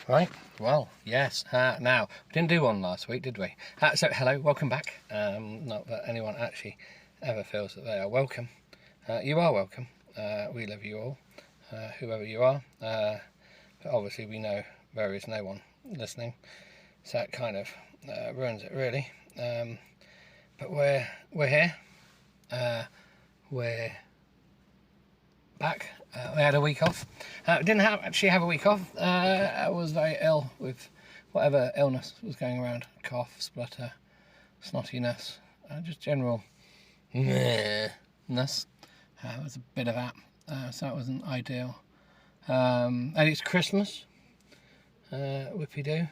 Right, well, yes. Now, we didn't do one last week, did we? So, hello, welcome back. Not that anyone actually ever feels that they are welcome. You are welcome. We love you all, whoever you are. But obviously we know there is no one listening, so that kind of ruins it, really. But we're here. We're back. We had a week off. Didn't actually have a week off. I was very ill with whatever illness was going around. Cough, splutter, snottiness, just general ness. It was a bit of that, so it wasn't ideal. And it's Christmas. Whippy-doo.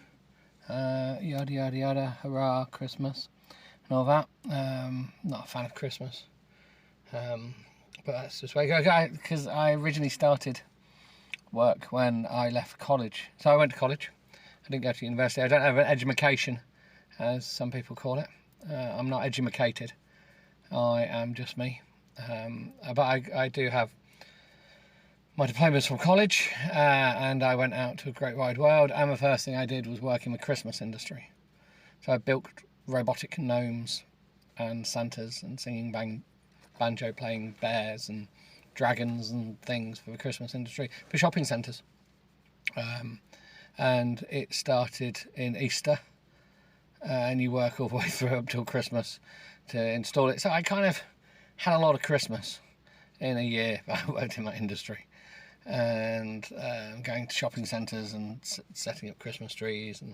Yada yada yada, hurrah, Christmas, and all that. Not a fan of Christmas. But that's just way because I originally started work when I left college. So I went to college. I didn't go to university. I don't have an education, as some people call it. I'm not edumacated. I am just me. But I do have my diplomas from college, and I went out to a great wide world. And the first thing I did was work in the Christmas industry. So I built robotic gnomes and Santas and singing banjo playing bears and dragons and things for the Christmas industry, for shopping centres. And it started in Easter, and you work all the way through up till Christmas to install it. So I kind of had a lot of Christmas in a year that I worked in that industry, and going to shopping centres and setting up Christmas trees and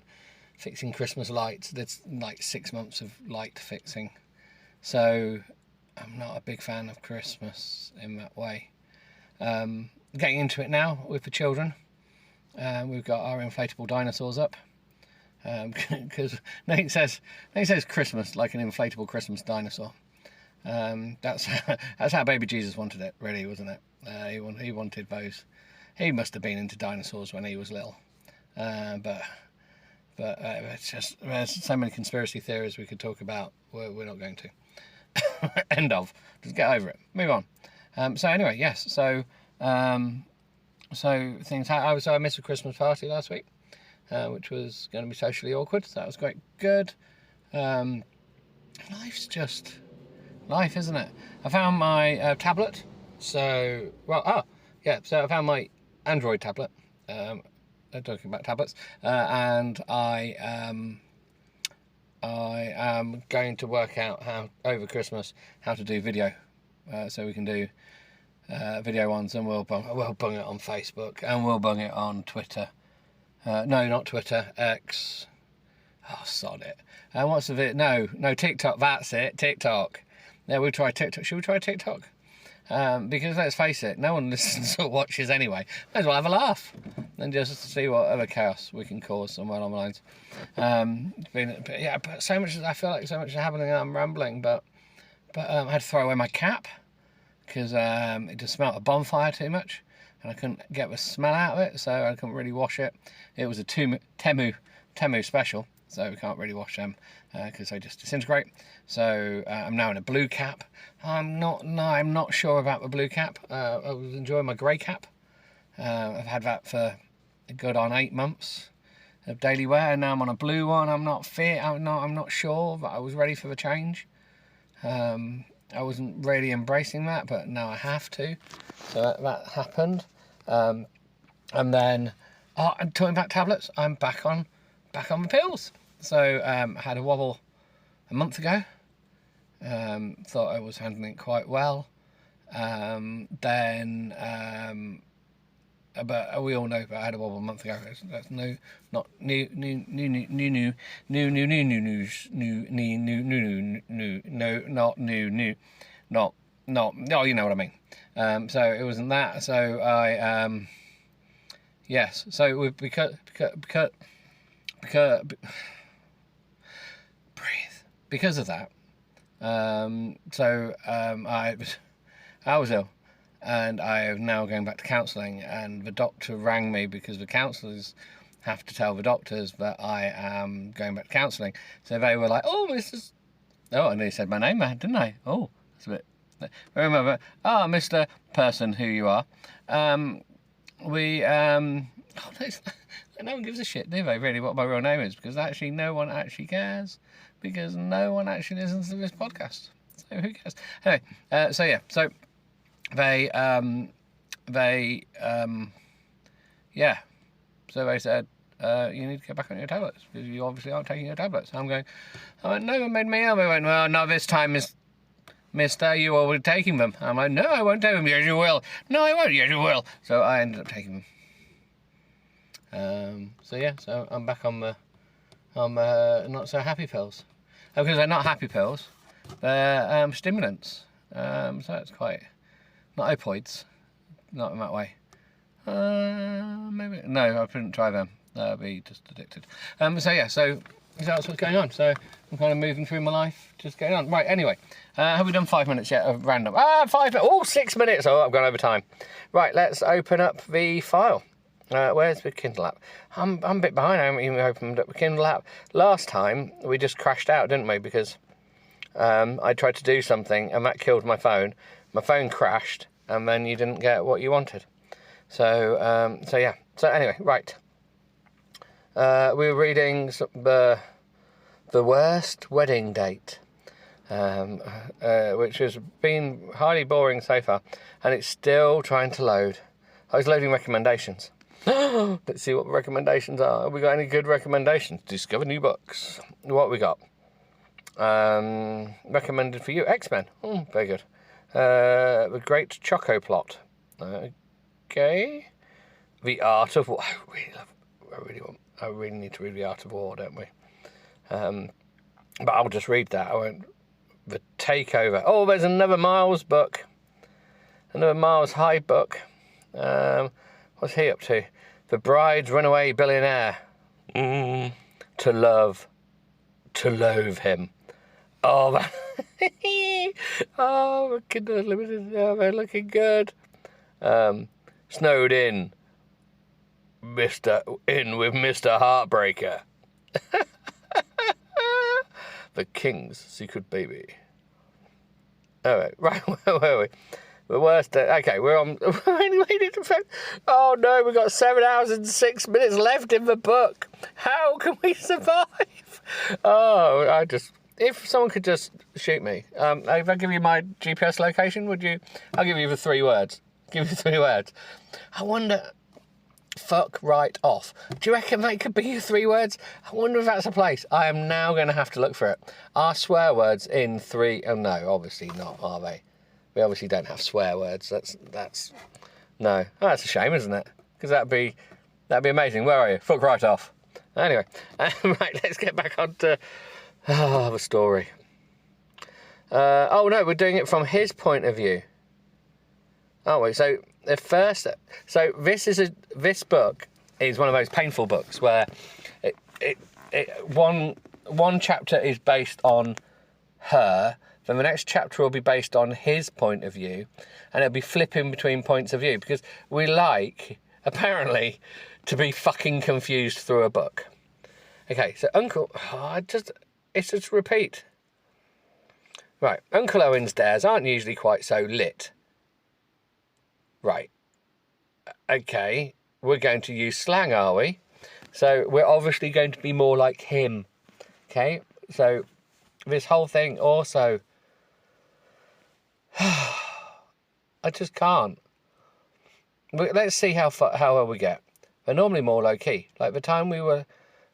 fixing Christmas lights. There's like 6 months of light fixing. So I'm not a big fan of Christmas in that way. Getting into it now with the children. We've got our inflatable dinosaurs up. Because Nate says Christmas like an inflatable Christmas dinosaur. That's how baby Jesus wanted it, really, wasn't it? He wanted those. He must have been into dinosaurs when he was little. But it's just, there's so many conspiracy theories we could talk about. We're not going to. End of. Just get over it. Move on. So anyway, yes. So things. I missed a Christmas party last week, which was going to be socially awkward. So that was quite good. Life's just life, isn't it? I found my tablet. So I found my Android tablet. Talking about tablets, and I am going to work out how over Christmas how to do video, so we can do video ones, and we'll bung it on Facebook, and we'll bung it on Twitter. No, not Twitter, X. Oh, sod it. And what's the bit? No, TikTok. That's it, TikTok. Yeah, we'll try TikTok. Should we try TikTok? Because let's face it, no one listens or watches anyway. Might as well have a laugh and just see what other chaos we can cause somewhere along the lines. But so much. I feel like so much is happening, and I'm rambling. But I had to throw away my cap because it just smelled of bonfire too much, and I couldn't get the smell out of it, so I couldn't really wash it. It was a Temu special, so we can't really wash them because they just disintegrate. So I'm now in a blue cap. I'm not sure about the blue cap. I was enjoying my grey cap. I've had that for a good on 8 months of daily wear, and now I'm on a blue one. I'm not sure that I was ready for the change. I wasn't really embracing that, but now I have to. So that happened. And then talking about tablets, I'm back on the pills. So I had a wobble a month ago. Thought I was handling it quite well. But we all know that I had a wobble a month ago. That's new news. No, you know what I mean. So it wasn't that. So I yes. So because of that. I was ill, and I am now going back to counselling, and the doctor rang me because the counsellors have to tell the doctors that I am going back to counselling. So they were like, oh, and they said my name, didn't I? Oh, that's a bit... I remember, Mr. Person, who you are. And no one gives a shit, do they, really, what my real name is? Because actually no one actually cares. Because no one actually listens to this podcast. So who cares? Anyway, so they said, you need to get back on your tablets because you obviously aren't taking your tablets. I went, no one made me up. They went, well, not this time, mister, you will be taking them. I'm like, no, I won't take them. Yes, you will. No, I won't. Yes, you will. So I ended up taking them. So I'm back on the not so happy pills. Because they're not happy pills, they're stimulants. So it's quite, not opioids, not in that way. Maybe, no, I couldn't try them. That'd be just addicted. So that's what's going on. So I'm kind of moving through my life, just going on. Right, anyway, have we done 5 minutes yet of random? 5 minutes, 6 minutes. Oh, I've gone over time. Right, let's open up the file. Where's the Kindle app? I'm a bit behind. I haven't even opened up the Kindle app. Last time we just crashed out, didn't we? Because I tried to do something and that killed my phone. My phone crashed, and then you didn't get what you wanted. So yeah. So anyway, right. We were reading the worst wedding date, which has been highly boring so far, and it's still trying to load. I was loading recommendations. Let's see what the recommendations are. Have we got any good recommendations? Discover new books. What have we got? Recommended for you, X-Men. Very good. The Great Choco Plot. Okay. The Art of War. I really need to read The Art of War, don't we? But I'll just read that. I won't. The Takeover. Oh, there's another Miles book. Another Miles Hyde book. What's he up to? The Bride's Runaway Billionaire. To loathe him. Oh, oh, Kindle Unlimited. Oh, they're looking good. Snowed in. With Mr. Heartbreaker. The King's Secret Baby. Alright, right, where were we? The worst. Okay, we're on. Oh no, we've got 7 hours and 6 minutes left in the book. How can we survive? Oh, if someone could just shoot me. If I give you my GPS location, would you? I'll give you the 3 words. Give you 3 words. I wonder. Fuck right off. Do you reckon that could be your 3 words? I wonder if that's a place. I am now going to have to look for it. Are swear words in 3? Oh no, obviously not, are they? We obviously don't have swear words. That's no. Oh, that's a shame, isn't it? Because that'd be amazing. Where are you? Fuck right off. Anyway, right. Let's get back on to the story. Oh no, we're doing it from his point of view. Oh wait. So this book is one of those painful books where one chapter is based on her. Then the next chapter will be based on his point of view, and it'll be flipping between points of view because we like, apparently, to be fucking confused through a book. Okay, so it's just repeat. Right, Uncle Owen's dares aren't usually quite so lit. Right. Okay, we're going to use slang, are we? So we're obviously going to be more like him. Okay, so this whole thing also... I just can't. Let's see how well we get. They're normally more low key. Like the time we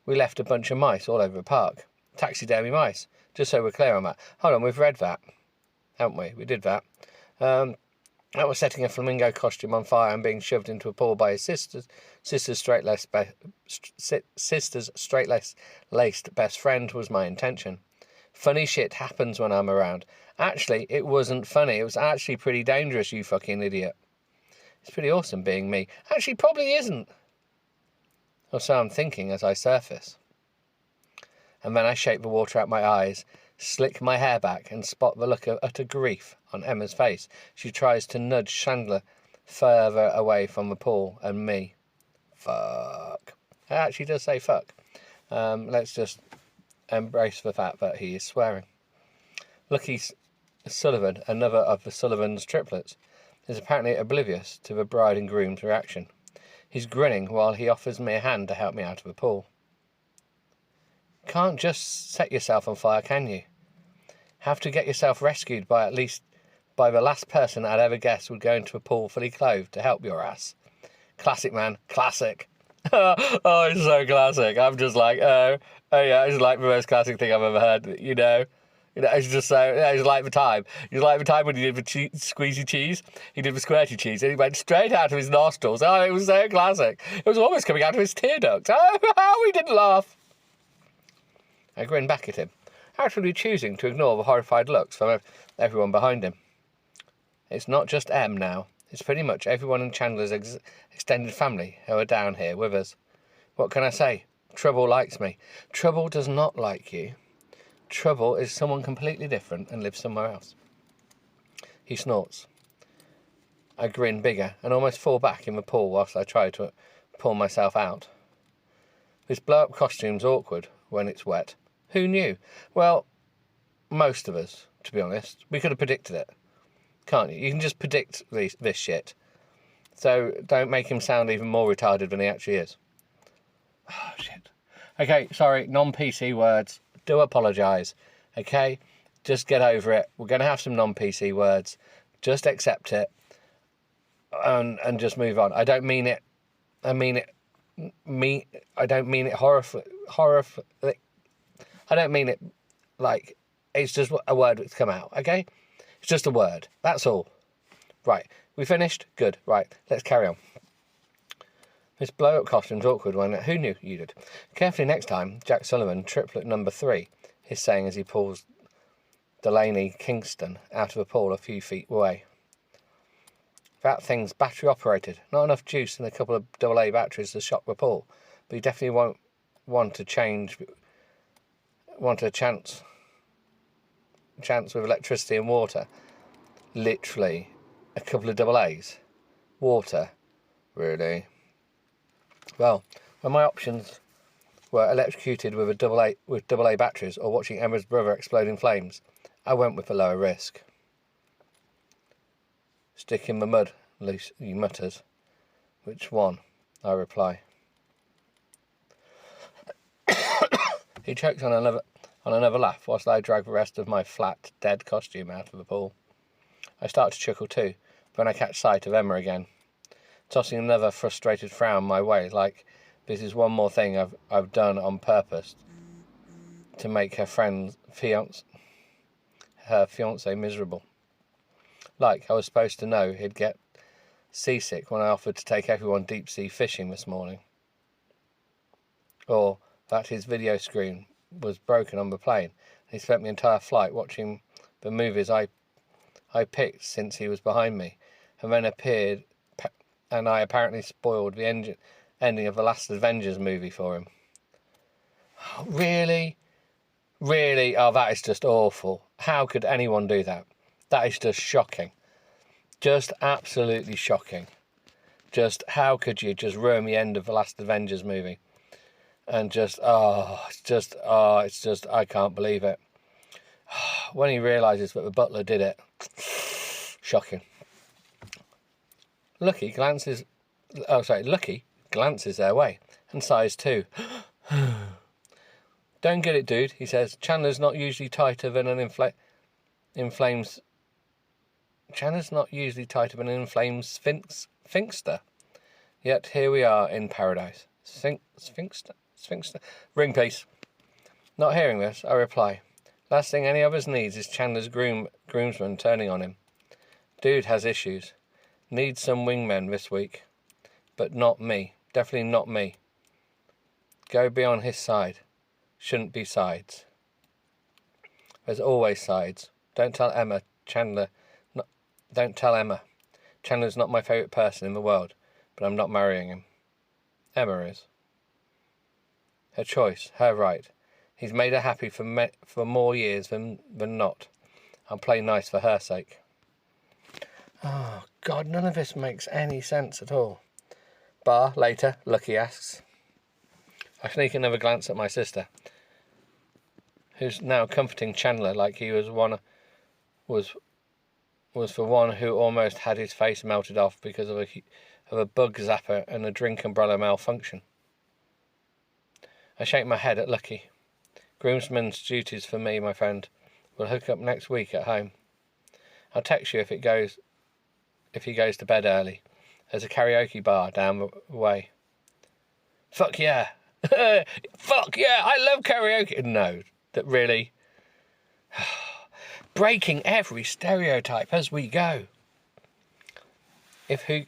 left a bunch of mice all over the park. Taxidermy mice. Just so we're clear on that. Hold on, we've read that, haven't we? We did that. That was setting a flamingo costume on fire and being shoved into a pool by his sister's straight-laced best friend was my intention. Funny shit happens when I'm around. Actually, it wasn't funny. It was actually pretty dangerous, you fucking idiot. It's pretty awesome being me. Actually, probably isn't. Or so I'm thinking as I surface. And then I shake the water out my eyes, slick my hair back, and spot the look of utter grief on Emma's face. She tries to nudge Chandler further away from the pool and me. Fuck. It actually does say fuck. Let's just embrace the fact that he is swearing. Lucky Sullivan, another of the Sullivan's triplets, is apparently oblivious to the bride and groom's reaction. He's grinning while he offers me a hand to help me out of the pool. Can't just set yourself on fire, can you? Have to get yourself rescued by the last person I'd ever guessed would go into a pool fully clothed to help your ass. Classic, man. Classic. Oh, it's so classic. I'm just like, oh yeah, it's like the most classic thing I've ever heard, you know. It's just so, it's like the time. It's like the time when he did the squeezy cheese. He did the squirty cheese and he went straight out of his nostrils. Oh, it was so classic. It was almost coming out of his tear ducts. Oh, we didn't laugh. I grinned back at him, actually choosing to ignore the horrified looks from everyone behind him. It's not just Em now. It's pretty much everyone in Chandler's extended family who are down here with us. What can I say? Trouble likes me. Trouble does not like you. Trouble is someone completely different and lives somewhere else. He snorts. I grin bigger and almost fall back in the pool whilst I try to pull myself out. This blow-up costume's awkward when it's wet. Who knew? Well, most of us, to be honest. We could have predicted it. Can't you? You can just predict this shit. So don't make him sound even more retarded than he actually is. Oh, shit. Okay, sorry, non-PC words. Do apologise, okay? Just get over it. We're going to have some non-PC words. Just accept it and just move on. I don't mean it. I don't mean it I don't mean it like it's just a word that's come out, okay? It's just a word. That's all. Right, we finished? Good. Right, let's carry on. This blow-up costume's awkward when... Who knew you did? Carefully next time, Jack Sullivan, triplet number 3, he's saying as he pulls Delaney Kingston out of a pool a few feet away. That thing's battery-operated. Not enough juice in a couple of AA batteries to shock the pool, but you definitely won't want a chance with electricity and water. Literally, a couple of AA's. Water. Really? Well, when my options were electrocuted with AA batteries or watching Emma's brother explode in flames, I went with the lower risk. Stick in the mud, he mutters. Which one? I reply. He chokes on another laugh whilst I drag the rest of my flat, dead costume out of the pool. I start to chuckle too, when I catch sight of Emma again, tossing another frustrated frown my way, like this is one more thing I've done on purpose to make her fiancé miserable. Like I was supposed to know he'd get seasick when I offered to take everyone deep-sea fishing this morning. Or that his video screen was broken on the plane, and he spent the entire flight watching the movies I picked since he was behind me, and then appeared, and I apparently spoiled the ending of the last Avengers movie for him. Oh, really? Really? Oh, that is just awful. How could anyone do that? That is just shocking. Just absolutely shocking. Just, how could you just ruin the end of the last Avengers movie? And just, I can't believe it. When he realises that the butler did it, shocking. Lucky glances their way and sighs too. Don't get it, dude, he says. Chandler's not usually tighter than an inflamed sphinxter. Yet here we are in paradise. Sphinxter? Ring, please. Not hearing this, I reply. Last thing any of us needs is Chandler's groomsman turning on him. Dude has issues. Needs some wingmen this week. But not me. Definitely not me. Go be on his side. Shouldn't be sides. There's always sides. Don't tell Emma. Chandler's not my favourite person in the world, but I'm not marrying him. Emma is. Her choice, her right. He's made her happy for more years than not. I'll play nice for her sake. Oh, God, none of this makes any sense at all. Bar, later, Lucky asks. I sneak another glance at my sister, who's now comforting Chandler like he was for one who almost had his face melted off because of of a bug zapper and a drink umbrella malfunction. I shake my head at Lucky. Groomsman's duties for me, my friend. We'll hook up next week at home. I'll text you if he goes to bed early. There's a karaoke bar down the way. Fuck yeah. Fuck yeah, I love karaoke. No, that really... Breaking every stereotype as we go. If who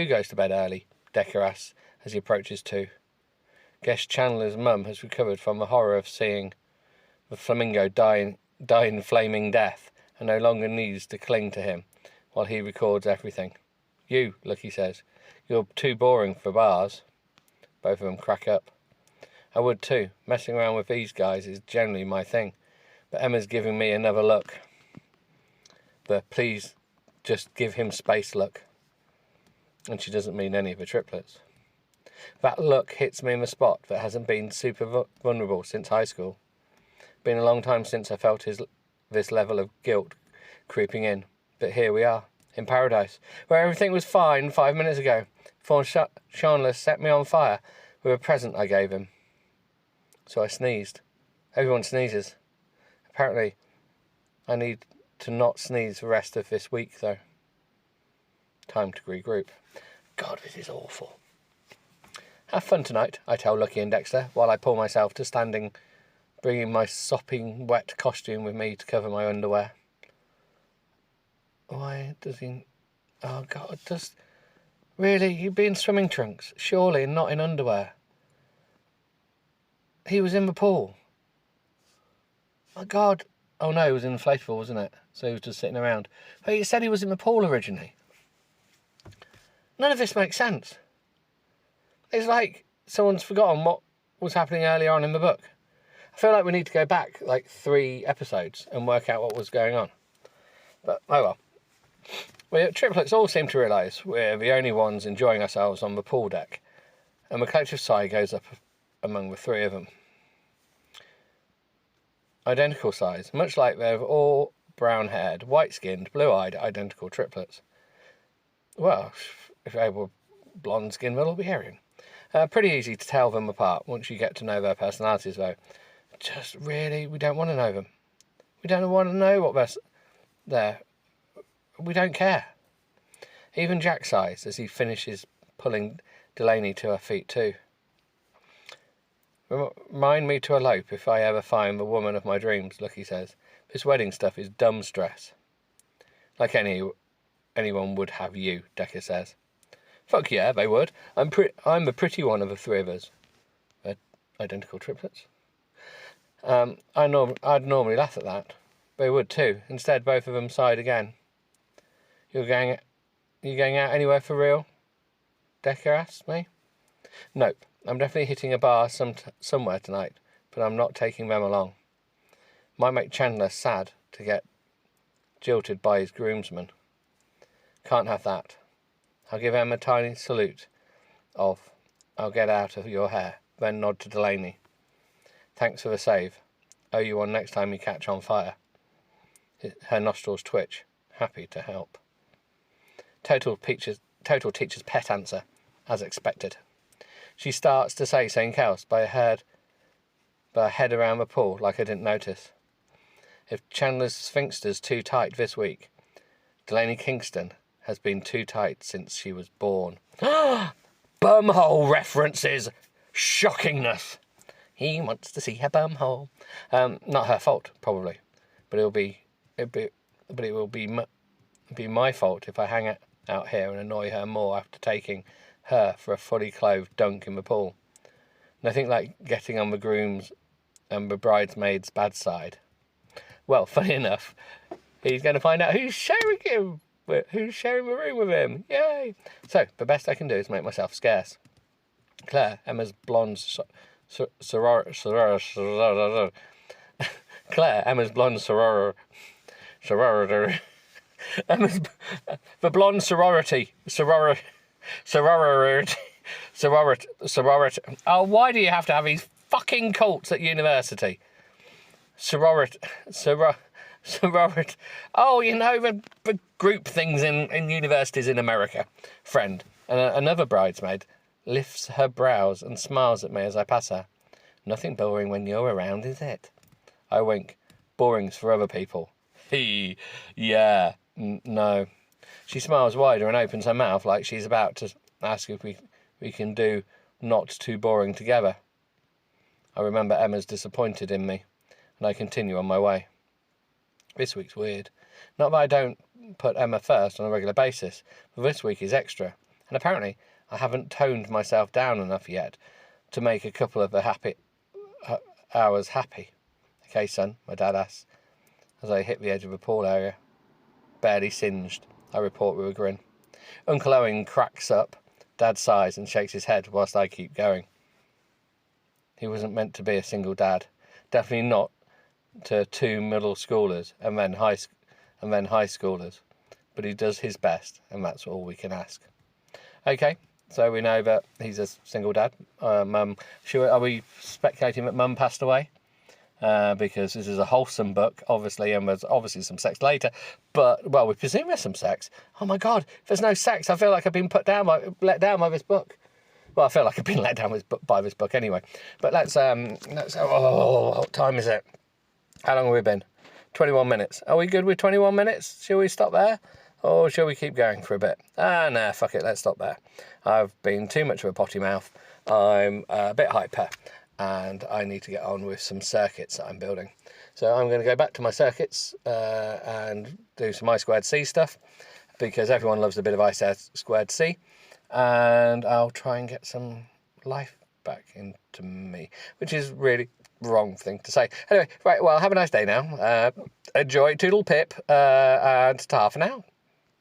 goes to bed early? Decker asks as he approaches 2. Guess Chandler's mum has recovered from the horror of seeing the flamingo die in flaming death and no longer needs to cling to him while he records everything. You, Lucky says, you're too boring for bars. Both of them crack up. I would too. Messing around with these guys is generally my thing. But Emma's giving me another look. The please just give him space look. And she doesn't mean any of the triplets. That look hits me in the spot that hasn't been super vulnerable since high school. Been a long time since I felt this level of guilt creeping in. But here we are, in paradise, where everything was fine 5 minutes ago, before Chandler set me on fire with a present I gave him. So I sneezed. Everyone sneezes. Apparently, I need to not sneeze the rest of this week, though. Time to regroup. God, this is awful. Have fun tonight, I tell Lucky and Dexter, while I pull myself to standing, bringing my sopping wet costume with me to cover my underwear. Why does he... Oh, God, just... Really, he'd be in swimming trunks, surely, and not in underwear. He was in the pool. Oh, God. Oh, no, he was in the inflatable, wasn't it? So he was just sitting around. But he said he was in the pool originally. None of this makes sense. It's like someone's forgotten what was happening earlier on in the book. I feel like we need to go back like 3 episodes and work out what was going on. But, oh well. We triplets all seem to realise we're the only ones enjoying ourselves on the pool deck, and the collective sigh goes up among the 3 of them. Identical size, much like they're all brown-haired, white-skinned, blue-eyed, identical triplets. Well, if they were blonde-skinned, they'll all be Aryan. Pretty easy to tell them apart once you get to know their personalities, though. Just really, we don't want to know them. We don't want to know what they're... We don't care. Even Jack sighs as he finishes pulling Delaney to her feet too. Remind me to elope if I ever find the woman of my dreams, Lucky says. This wedding stuff is dumb stress. Like anyone would have you, Decker says. Fuck yeah, they would. I'm the pretty one of the 3 of us. Identical triplets? I'd normally laugh at that. They would too. Instead, both of them sighed again. You going out anywhere for real? Decker asked me. Nope. I'm definitely hitting a bar somewhere tonight, but I'm not taking them along. Might make Chandler sad to get jilted by his groomsman. Can't have that. I'll give Em a tiny salute of, I'll get out of your hair, then nod to Delaney. Thanks for the save. Owe you one next time you catch on fire. Her nostrils twitch. Happy to help. Total teacher's pet answer, as expected. She starts to say something else, but I head around the pool like I didn't notice. If Chandler's sphincter's too tight this week, Delaney Kingston has been too tight since she was born. Bumhole references! Shockingness! He wants to see her bumhole. Not her fault, probably, but it will be my fault if I hang out here and annoy her more after taking her for a fully clothed dunk in the pool. Nothing like getting on the groom's and the bridesmaid's bad side. Well, funny enough, he's going to find out who's sharing the room with him. Yay! So, the best I can do is make myself scarce. Claire, Emma's blonde sorority. The blonde sorority. Oh, why do you have to have these fucking cults at university? Sorority. Oh, you know, the group things in universities in America. Friend, And another bridesmaid lifts her brows and smiles at me as I pass her. Nothing boring when you're around, is it? I wink. Boring's for other people. He, yeah, no. She smiles wider and opens her mouth like she's about to ask if we can do not too boring together. I remember Emma's disappointed in me, and I continue on my way. This week's weird. Not that I don't put Emma first on a regular basis, but this week is extra, and apparently I haven't toned myself down enough yet to make a couple of the happy hours happy. Okay, son, my dad asks, as I hit the edge of a pool area. Barely singed, I report with a grin. Uncle Owen cracks up. Dad sighs and shakes his head whilst I keep going. He wasn't meant to be a single dad. Definitely not to 2 middle schoolers and then high schoolers. But he does his best, and that's all we can ask. Okay, so we know that he's a single dad. Are we speculating that Mum passed away? Because this is a wholesome book, obviously, and there's obviously some sex later. But, well, we presume there's some sex. Oh, my God, if there's no sex, I feel like I've been let down by this book. Well, I feel like I've been let down by this book anyway. But what time is it? How long have we been? 21 minutes. Are we good with 21 minutes? Shall we stop there? Or shall we keep going for a bit? Nah, fuck it, let's stop there. I've been too much of a potty mouth. I'm a bit hyper. And I need to get on with some circuits that I'm building. So I'm going to go back to my circuits and do some I2C stuff, because everyone loves a bit of I2C, and I'll try and get some life back into me, which is really wrong thing to say. Anyway, right, well, have a nice day now. Enjoy, toodle pip, and ta for now.